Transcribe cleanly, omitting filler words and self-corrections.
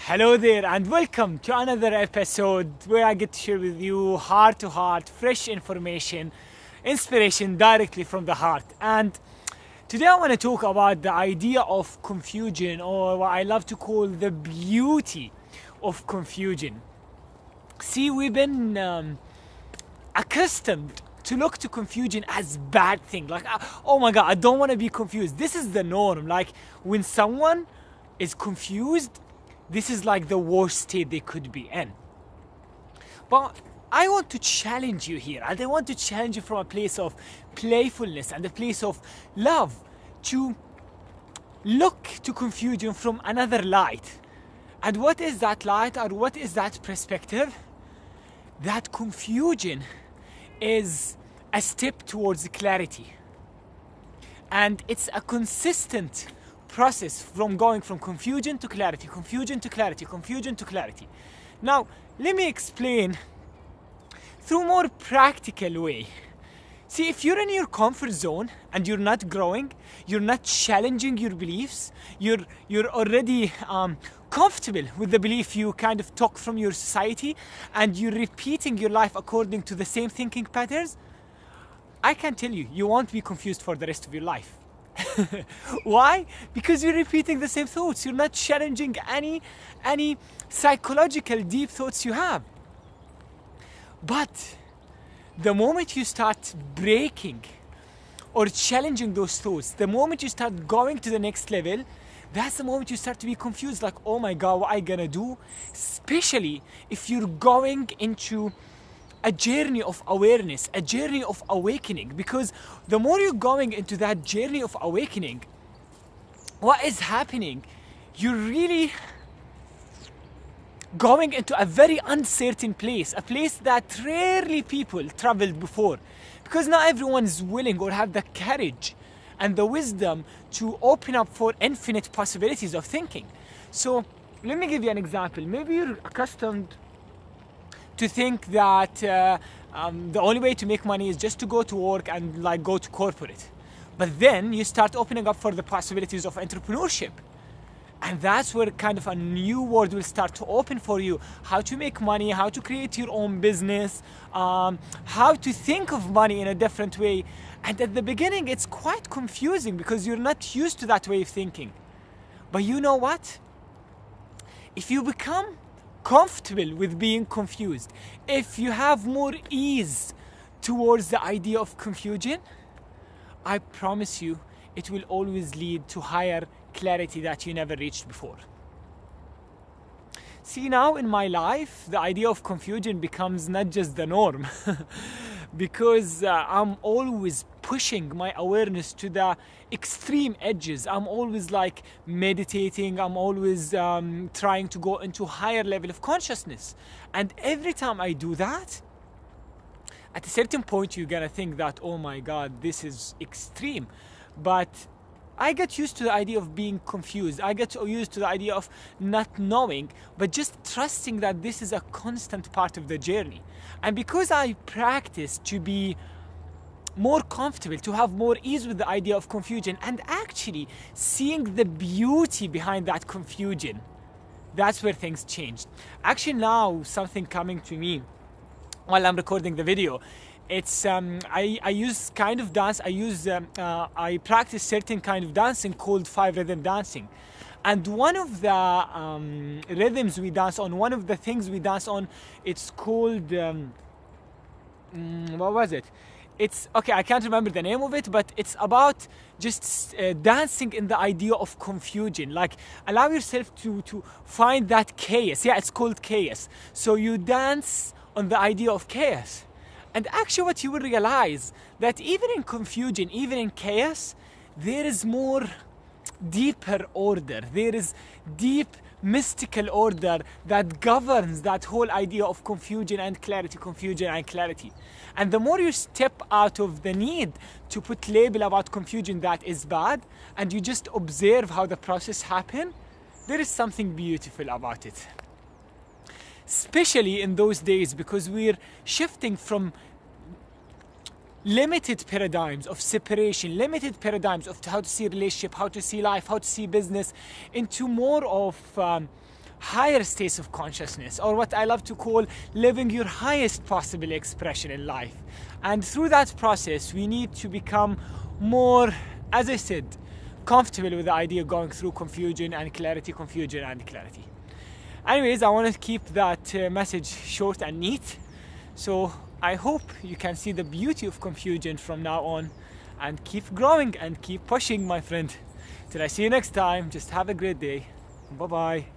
Hello there and welcome to another episode where I get to share with you heart to heart, fresh information, inspiration directly from the heart. And today I want to talk about the idea of confusion, or what I love to call the beauty of confusion. See, we've been accustomed to look to confusion as bad thing. Like, oh my God, I don't want to be confused. This is the norm. Like when someone is confused, this is like the worst state they could be in. But I want to challenge you here, and I want to challenge you from a place of playfulness and a place of love to look to confusion from another light. And what is that light, or what is that perspective? That confusion is a step towards clarity. And it's a consistent process from going from confusion to clarity, confusion to clarity, confusion to clarity. Now, let me explain through a more practical way. See, if you're in your comfort zone and you're not growing, you're not challenging your beliefs, you're already comfortable with the belief you kind of took from your society, and you're repeating your life according to the same thinking patterns, I can tell you, you won't be confused for the rest of your life. Why? Because you're repeating the same thoughts. You're not challenging any psychological deep thoughts you have. But the moment you start breaking or challenging those thoughts, the moment you start going to the next level, that's the moment you start to be confused. Like, oh my God, what am I gonna do? Especially if you're going into a journey of awareness, a journey of awakening. Because the more you're going into that journey of awakening, what is happening? You're really going into a very uncertain place, a place that rarely people traveled before. Because not everyone is willing or have the courage and the wisdom to open up for infinite possibilities of thinking. So let me give you an example. Maybe you're accustomed to think that the only way to make money is just to go to work and like go to corporate. But then you start opening up for the possibilities of entrepreneurship. And that's where kind of a new world will start to open for you. How to make money, how to create your own business, how to think of money in a different way. And at the beginning, it's quite confusing because you're not used to that way of thinking. But you know what? If you become comfortable with being confused, if you have more ease towards the idea of confusion, I promise you it will always lead to higher clarity that you never reached before. See, now in my life, the idea of confusion becomes not just the norm because I'm always pushing my awareness to the extreme edges. I'm always like meditating. I'm always trying to go into higher level of consciousness. And every time I do that, at a certain point, you're gonna think that, oh my God, this is extreme. But I get used to the idea of being confused. I get used to the idea of not knowing, but just trusting that this is a constant part of the journey. And because I practice to be more comfortable, to have more ease with the idea of confusion, and actually seeing the beauty behind that confusion, that's where things changed. Actually now, something coming to me while I'm recording the video, it's I use kind of dance. I practice certain kind of dancing called 5 rhythm dancing, and one of the rhythms we dance on, one of the things we dance on, it's called what was it? It's okay. I can't remember the name of it, but it's about just dancing in the idea of confusion. Like allow yourself to find that chaos. Yeah, it's called chaos. So you dance on the idea of chaos. And actually what you will realize that even in confusion, even in chaos, there is more deeper order. There is deep mystical order that governs that whole idea of confusion and clarity, confusion and clarity. And the more you step out of the need to put label about confusion that is bad, and you just observe how the process happen, there is something beautiful about it. Especially in those days, because we're shifting from limited paradigms of separation, limited paradigms of how to see relationship, how to see life, how to see business, into more of higher states of consciousness, or what I love to call living your highest possible expression in life. And through that process, we need to become more, as I said, comfortable with the idea of going through confusion and clarity, confusion and clarity. Anyways, I want to keep that message short and neat. So I hope you can see the beauty of confusion from now on and keep growing and keep pushing, my friend. Till I see you next time, just have a great day. Bye bye.